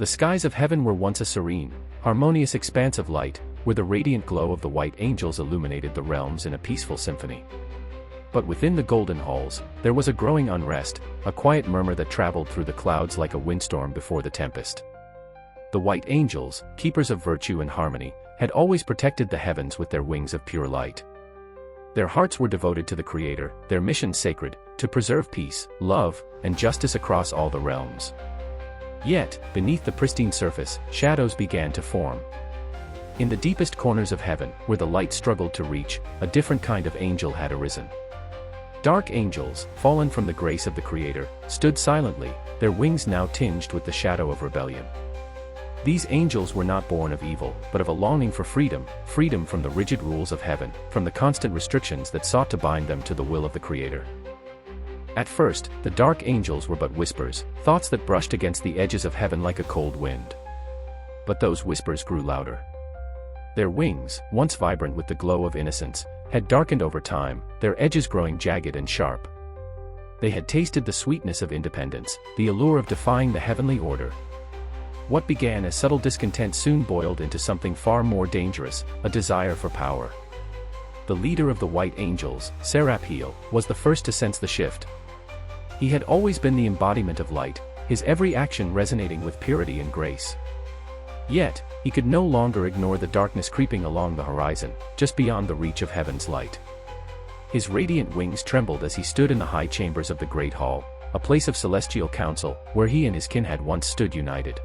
The skies of heaven were once a serene, harmonious expanse of light, where the radiant glow of the white angels illuminated the realms in a peaceful symphony. But within the golden halls, there was a growing unrest, a quiet murmur that traveled through the clouds like a windstorm before the tempest. The white angels, keepers of virtue and harmony, had always protected the heavens with their wings of pure light. Their hearts were devoted to the Creator, their mission sacred, to preserve peace, love, and justice across all the realms. Yet, beneath the pristine surface, shadows began to form. In the deepest corners of heaven, where the light struggled to reach, a different kind of angel had arisen. Dark angels, fallen from the grace of the Creator, stood silently, their wings now tinged with the shadow of rebellion. These angels were not born of evil, but of a longing for freedom, freedom from the rigid rules of heaven, from the constant restrictions that sought to bind them to the will of the Creator. At first, the dark angels were but whispers, thoughts that brushed against the edges of heaven like a cold wind. But those whispers grew louder. Their wings, once vibrant with the glow of innocence, had darkened over time, their edges growing jagged and sharp. They had tasted the sweetness of independence, the allure of defying the heavenly order. What began as subtle discontent soon boiled into something far more dangerous, a desire for power. The leader of the white angels, Seraphil, was the first to sense the shift. He had always been the embodiment of light, his every action resonating with purity and grace. Yet, he could no longer ignore the darkness creeping along the horizon, just beyond the reach of heaven's light. His radiant wings trembled as he stood in the high chambers of the Great Hall, a place of celestial council, where he and his kin had once stood united.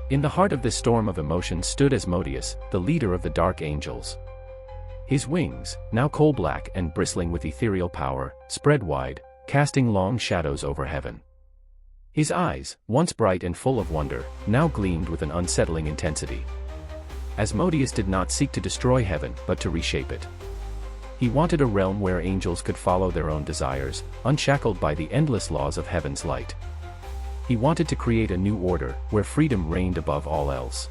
In the heart of this storm of emotion stood Asmodeus, the leader of the dark angels. His wings, now coal-black and bristling with ethereal power, spread wide, casting long shadows over heaven. His eyes, once bright and full of wonder, now gleamed with an unsettling intensity. Asmodeus did not seek to destroy heaven, but to reshape it. He wanted a realm where angels could follow their own desires, unshackled by the endless laws of heaven's light. He wanted to create a new order, where freedom reigned above all else.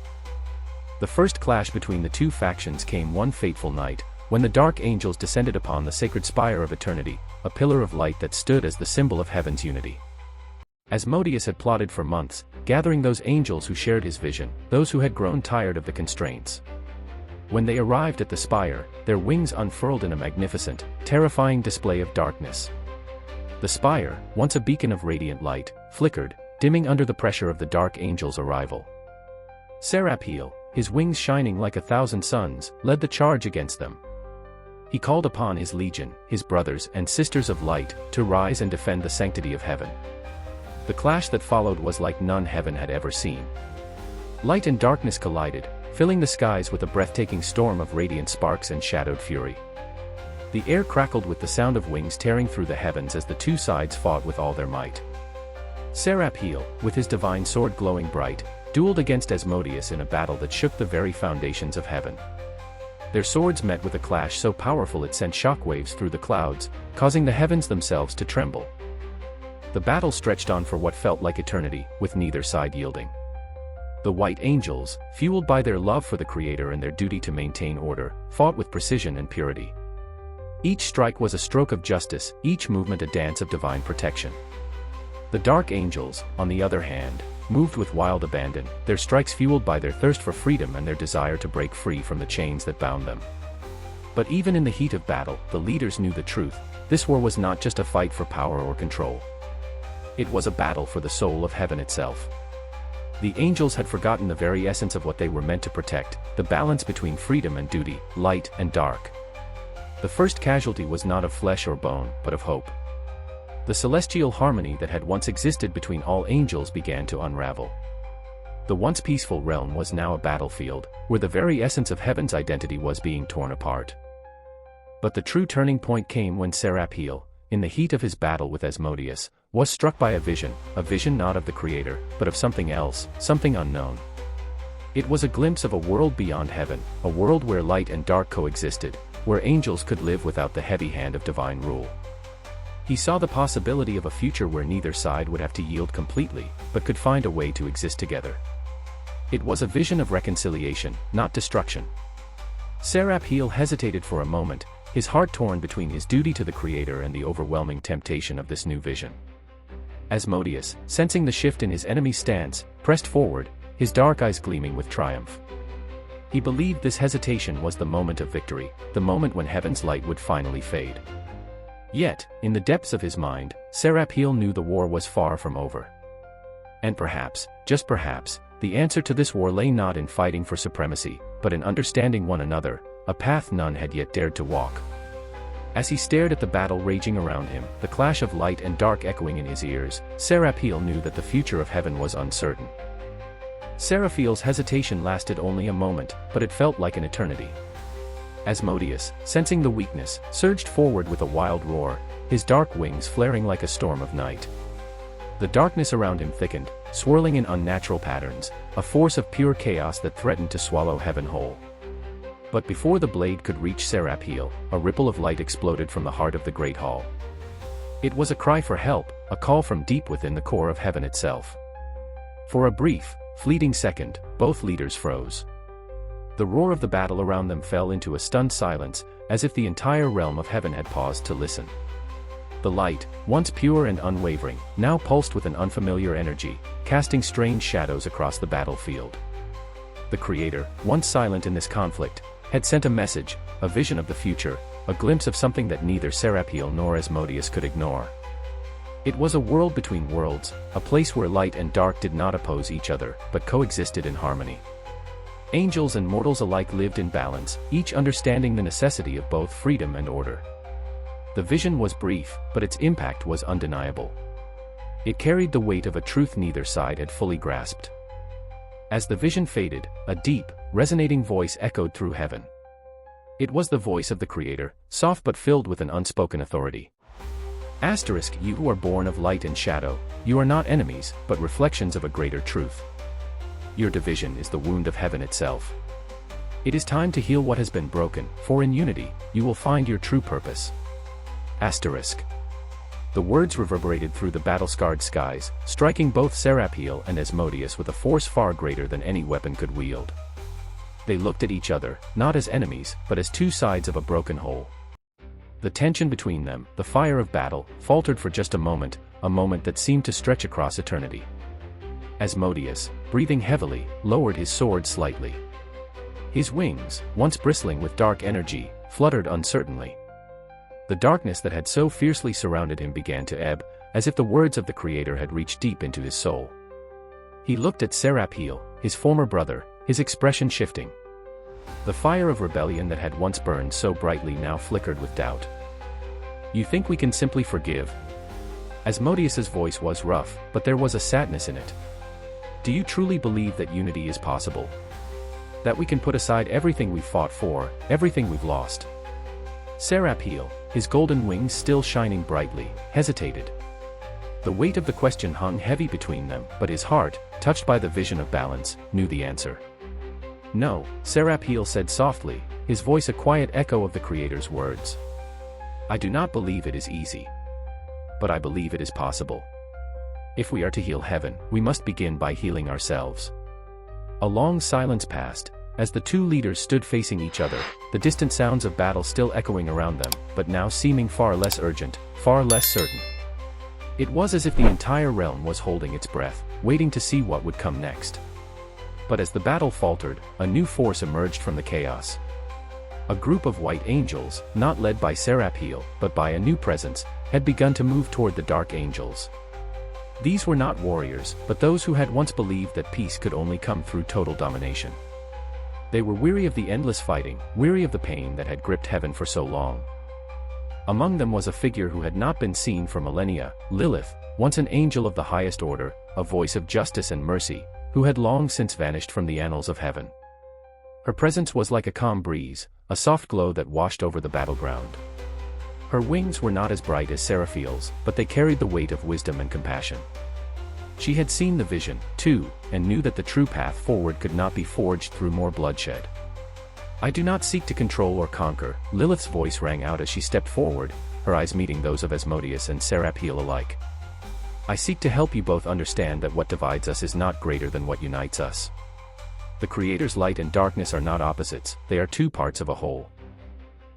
The first clash between the two factions came one fateful night, when the dark angels descended upon the sacred spire of eternity, a pillar of light that stood as the symbol of heaven's unity. Asmodeus had plotted for months, gathering those angels who shared his vision, those who had grown tired of the constraints. When they arrived at the spire, their wings unfurled in a magnificent, terrifying display of darkness. The spire, once a beacon of radiant light, flickered, dimming under the pressure of the dark angel's arrival. Seraphil, his wings shining like 1,000 suns, led the charge against them. He called upon his legion, his brothers and sisters of light, to rise and defend the sanctity of heaven. The clash that followed was like none heaven had ever seen. Light and darkness collided, filling the skies with a breathtaking storm of radiant sparks and shadowed fury. The air crackled with the sound of wings tearing through the heavens as the two sides fought with all their might. Seraphil, with his divine sword glowing bright, dueled against Asmodeus in a battle that shook the very foundations of heaven. Their swords met with a clash so powerful it sent shockwaves through the clouds, causing the heavens themselves to tremble. The battle stretched on for what felt like eternity, with neither side yielding. The white angels, fueled by their love for the Creator and their duty to maintain order, fought with precision and purity. Each strike was a stroke of justice, each movement a dance of divine protection. The dark angels, on the other hand, moved with wild abandon, their strikes fueled by their thirst for freedom and their desire to break free from the chains that bound them. But even in the heat of battle, the leaders knew the truth: this war was not just a fight for power or control. It was a battle for the soul of heaven itself. The angels had forgotten the very essence of what they were meant to protect, the balance between freedom and duty, light and dark. The first casualty was not of flesh or bone, but of hope. The celestial harmony that had once existed between all angels began to unravel. The once peaceful realm was now a battlefield, where the very essence of heaven's identity was being torn apart. But the true turning point came when Seraphil, in the heat of his battle with Asmodeus, was struck by a vision not of the Creator, but of something else, something unknown. It was a glimpse of a world beyond heaven, a world where light and dark coexisted, where angels could live without the heavy hand of divine rule. He saw the possibility of a future where neither side would have to yield completely, but could find a way to exist together. It was a vision of reconciliation, not destruction. Seraphil hesitated for a moment, his heart torn between his duty to the Creator and the overwhelming temptation of this new vision. Asmodeus, sensing the shift in his enemy's stance, pressed forward, his dark eyes gleaming with triumph. He believed this hesitation was the moment of victory, the moment when heaven's light would finally fade. Yet, in the depths of his mind, Seraphil knew the war was far from over. And perhaps, just perhaps, the answer to this war lay not in fighting for supremacy, but in understanding one another, a path none had yet dared to walk. As he stared at the battle raging around him, the clash of light and dark echoing in his ears, Seraphil knew that the future of heaven was uncertain. Seraphil's hesitation lasted only a moment, but it felt like an eternity. Asmodeus, sensing the weakness, surged forward with a wild roar, his dark wings flaring like a storm of night. The darkness around him thickened, swirling in unnatural patterns, a force of pure chaos that threatened to swallow heaven whole. But before the blade could reach Seraphil, a ripple of light exploded from the heart of the great hall. It was a cry for help, a call from deep within the core of heaven itself. For a brief, fleeting second, both leaders froze. The roar of the battle around them fell into a stunned silence, as if the entire realm of heaven had paused to listen. The light, once pure and unwavering, now pulsed with an unfamiliar energy, casting strange shadows across the battlefield. The Creator, once silent in this conflict, had sent a message, a vision of the future, a glimpse of something that neither Seraphil nor Asmodeus could ignore. It was a world between worlds, a place where light and dark did not oppose each other, but coexisted in harmony. Angels and mortals alike lived in balance, each understanding the necessity of both freedom and order. The vision was brief, but its impact was undeniable. It carried the weight of a truth neither side had fully grasped. As the vision faded, a deep, resonating voice echoed through heaven. It was the voice of the Creator, soft but filled with an unspoken authority. You who are born of light and shadow, you are not enemies, but reflections of a greater truth. Your division is the wound of heaven itself. It is time to heal what has been broken, for in unity, you will find your true purpose. The words reverberated through the battle-scarred skies, striking both Seraphil and Asmodeus with a force far greater than any weapon could wield. They looked at each other, not as enemies, but as two sides of a broken whole. The tension between them, the fire of battle, faltered for just a moment that seemed to stretch across eternity. Asmodeus, breathing heavily, lowered his sword slightly. His wings, once bristling with dark energy, fluttered uncertainly. The darkness that had so fiercely surrounded him began to ebb, as if the words of the Creator had reached deep into his soul. He looked at Seraphil, his former brother, his expression shifting. The fire of rebellion that had once burned so brightly now flickered with doubt. You think we can simply forgive? Asmodeus's voice was rough, but there was a sadness in it. Do you truly believe that unity is possible? That we can put aside everything we've fought for, everything we've lost? Seraphil, his golden wings still shining brightly, hesitated. The weight of the question hung heavy between them, but his heart, touched by the vision of balance, knew the answer. No, Seraphil said softly, his voice a quiet echo of the Creator's words. I do not believe it is easy. But I believe it is possible. If we are to heal heaven, we must begin by healing ourselves. A long silence passed, as the two leaders stood facing each other, the distant sounds of battle still echoing around them, but now seeming far less urgent, far less certain. It was as if the entire realm was holding its breath, waiting to see what would come next. But as the battle faltered, a new force emerged from the chaos. A group of white angels, not led by Seraphil, but by a new presence, had begun to move toward the dark angels. These were not warriors, but those who had once believed that peace could only come through total domination. They were weary of the endless fighting, weary of the pain that had gripped heaven for so long. Among them was a figure who had not been seen for millennia, Lilith, once an angel of the highest order, a voice of justice and mercy, who had long since vanished from the annals of heaven. Her presence was like a calm breeze, a soft glow that washed over the battleground. Her wings were not as bright as Seraphil's, but they carried the weight of wisdom and compassion. She had seen the vision, too, and knew that the true path forward could not be forged through more bloodshed. I do not seek to control or conquer, Lilith's voice rang out as she stepped forward, her eyes meeting those of Asmodeus and Seraphil alike. I seek to help you both understand that what divides us is not greater than what unites us. The Creator's light and darkness are not opposites, they are two parts of a whole.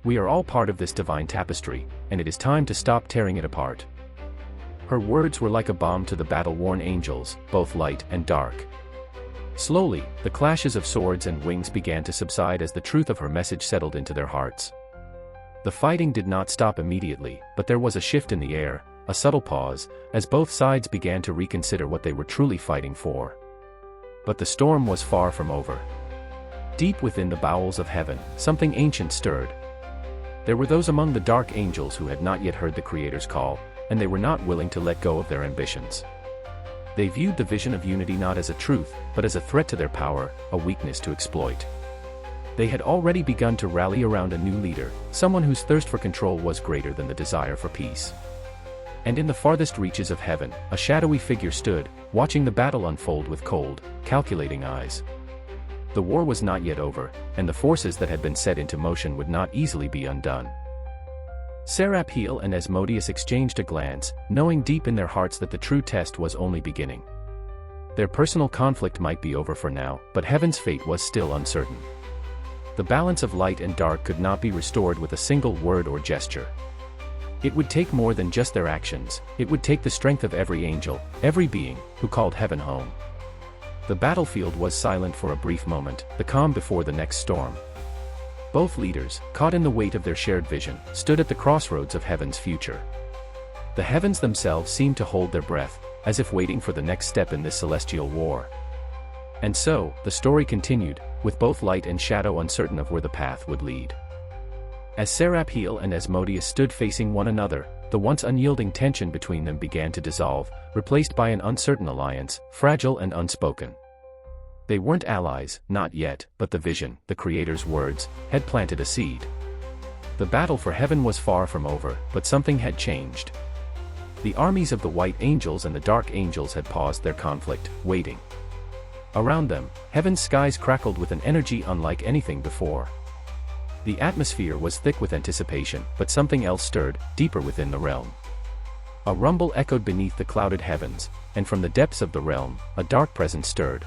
We are all part of this divine tapestry, and it is time to stop tearing it apart. Her words were like a balm to the battle-worn angels, both light and dark. Slowly, the clashes of swords and wings began to subside as the truth of her message settled into their hearts. The fighting did not stop immediately, but there was a shift in the air, a subtle pause, as both sides began to reconsider what they were truly fighting for. But the storm was far from over. Deep within the bowels of heaven, something ancient stirred. There were those among the dark angels who had not yet heard the Creator's call, and they were not willing to let go of their ambitions. They viewed the vision of unity not as a truth, but as a threat to their power, a weakness to exploit. They had already begun to rally around a new leader, someone whose thirst for control was greater than the desire for peace. And in the farthest reaches of heaven, a shadowy figure stood, watching the battle unfold with cold, calculating eyes. The war was not yet over, and the forces that had been set into motion would not easily be undone. Seraphiel and Asmodeus exchanged a glance, knowing deep in their hearts that the true test was only beginning. Their personal conflict might be over for now, but heaven's fate was still uncertain. The balance of light and dark could not be restored with a single word or gesture. It would take more than just their actions, it would take the strength of every angel, every being, who called heaven home. The battlefield was silent for a brief moment, the calm before the next storm. Both leaders, caught in the weight of their shared vision, stood at the crossroads of heaven's future. The heavens themselves seemed to hold their breath, as if waiting for the next step in this celestial war. And so, the story continued, with both light and shadow uncertain of where the path would lead. As Seraphiel and Asmodeus stood facing one another, the once unyielding tension between them began to dissolve, replaced by an uncertain alliance, fragile and unspoken. They weren't allies, not yet, but the vision, the Creator's words, had planted a seed. The battle for heaven was far from over, but something had changed. The armies of the white angels and the dark angels had paused their conflict, waiting. Around them, heaven's skies crackled with an energy unlike anything before. The atmosphere was thick with anticipation, but something else stirred, deeper within the realm. A rumble echoed beneath the clouded heavens, and from the depths of the realm, a dark presence stirred.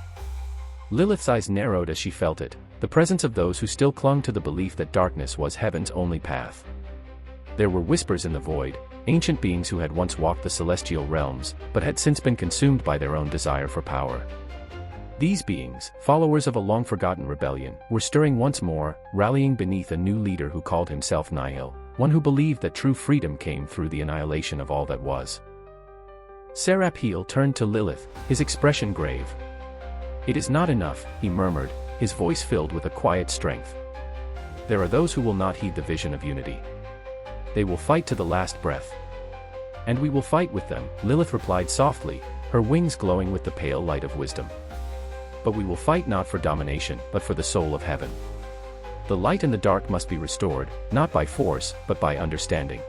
Lilith's eyes narrowed as she felt it, the presence of those who still clung to the belief that darkness was heaven's only path. There were whispers in the void, ancient beings who had once walked the celestial realms, but had since been consumed by their own desire for power. These beings, followers of a long-forgotten rebellion, were stirring once more, rallying beneath a new leader who called himself Nihil, one who believed that true freedom came through the annihilation of all that was. Seraphiel turned to Lilith, his expression grave. "It is not enough," he murmured, his voice filled with a quiet strength. "There are those who will not heed the vision of unity. They will fight to the last breath. And we will fight with them," Lilith replied softly, her wings glowing with the pale light of wisdom. "But we will fight not for domination, but for the soul of heaven. The light and the dark must be restored, not by force, but by understanding."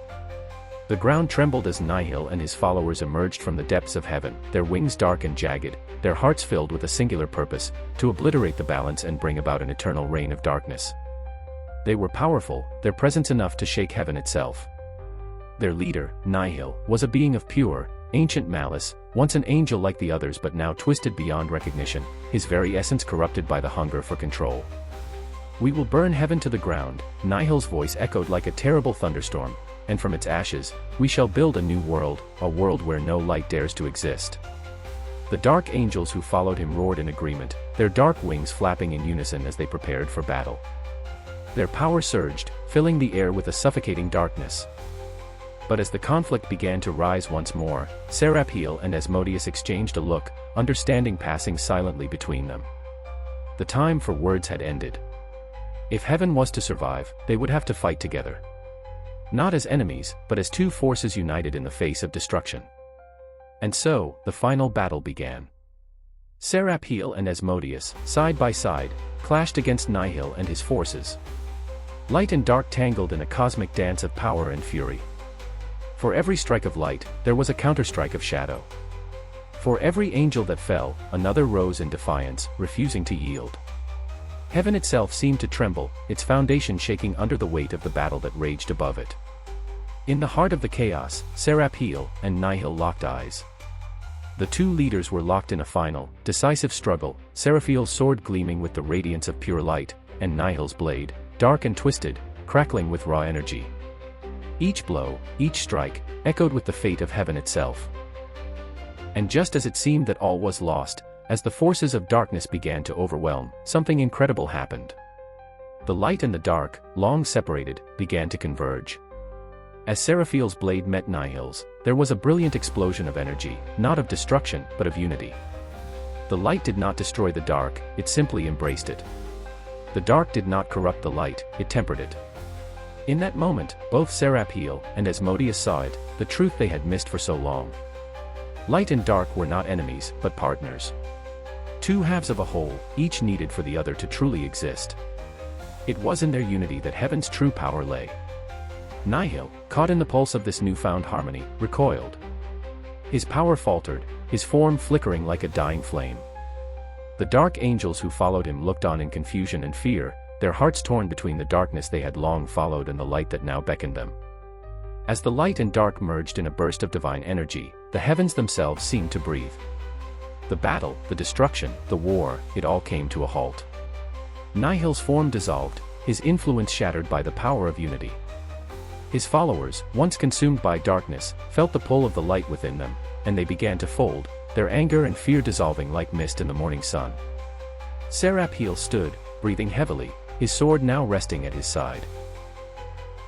The ground trembled as Nihil and his followers emerged from the depths of heaven, their wings dark and jagged, their hearts filled with a singular purpose, to obliterate the balance and bring about an eternal reign of darkness. They were powerful, their presence enough to shake heaven itself. Their leader, Nihil, was a being of pure, ancient malice, once an angel like the others but now twisted beyond recognition, his very essence corrupted by the hunger for control. "We will burn heaven to the ground," Nihil's voice echoed like a terrible thunderstorm, "and from its ashes, we shall build a new world, a world where no light dares to exist." The dark angels who followed him roared in agreement, their dark wings flapping in unison as they prepared for battle. Their power surged, filling the air with a suffocating darkness. But as the conflict began to rise once more, Seraphiel and Asmodeus exchanged a look, understanding passing silently between them. The time for words had ended. If heaven was to survive, they would have to fight together. Not as enemies, but as two forces united in the face of destruction. And so, the final battle began. Seraphiel and Asmodeus, side by side, clashed against Nihil and his forces. Light and dark tangled in a cosmic dance of power and fury. For every strike of light, there was a counterstrike of shadow. For every angel that fell, another rose in defiance, refusing to yield. Heaven itself seemed to tremble, its foundation shaking under the weight of the battle that raged above it. In the heart of the chaos, Seraphiel and Nihil locked eyes. The two leaders were locked in a final, decisive struggle, Seraphiel's sword gleaming with the radiance of pure light, and Nihil's blade, dark and twisted, crackling with raw energy. Each blow, each strike, echoed with the fate of heaven itself. And just as it seemed that all was lost, as the forces of darkness began to overwhelm, something incredible happened. The light and the dark, long separated, began to converge. As Seraphiel's blade met Nihil's, there was a brilliant explosion of energy, not of destruction, but of unity. The light did not destroy the dark, it simply embraced it. The dark did not corrupt the light, it tempered it. In that moment, both Seraphiel and Asmodeus saw it, the truth they had missed for so long. Light and dark were not enemies, but partners. Two halves of a whole, each needed for the other to truly exist. It was in their unity that heaven's true power lay. Nihil, caught in the pulse of this newfound harmony, recoiled. His power faltered, his form flickering like a dying flame. The dark angels who followed him looked on in confusion and fear, their hearts torn between the darkness they had long followed and the light that now beckoned them. As the light and dark merged in a burst of divine energy, the heavens themselves seemed to breathe. The battle, the destruction, the war, it all came to a halt. Nihil's form dissolved, his influence shattered by the power of unity. His followers, once consumed by darkness, felt the pull of the light within them, and they began to fold, their anger and fear dissolving like mist in the morning sun. Seraphiel stood, breathing heavily, his sword now resting at his side.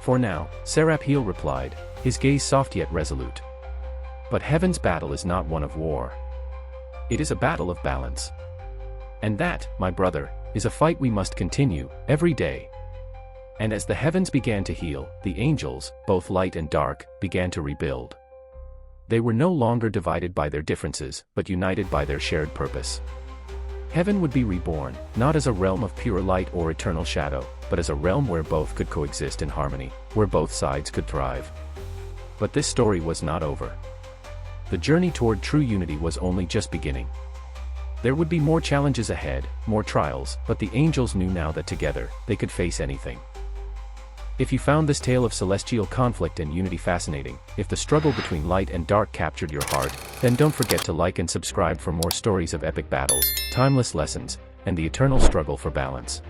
"For now," Seraphiel replied, his gaze soft yet resolute. "But heaven's battle is not one of war. It is a battle of balance. And that, my brother, is a fight we must continue, every day." And as the heavens began to heal, the angels, both light and dark, began to rebuild. They were no longer divided by their differences, but united by their shared purpose. Heaven would be reborn, not as a realm of pure light or eternal shadow, but as a realm where both could coexist in harmony, where both sides could thrive. But this story was not over. The journey toward true unity was only just beginning. There would be more challenges ahead, more trials, but the angels knew now that together, they could face anything. If you found this tale of celestial conflict and unity fascinating, if the struggle between light and dark captured your heart, then don't forget to like and subscribe for more stories of epic battles, timeless lessons, and the eternal struggle for balance.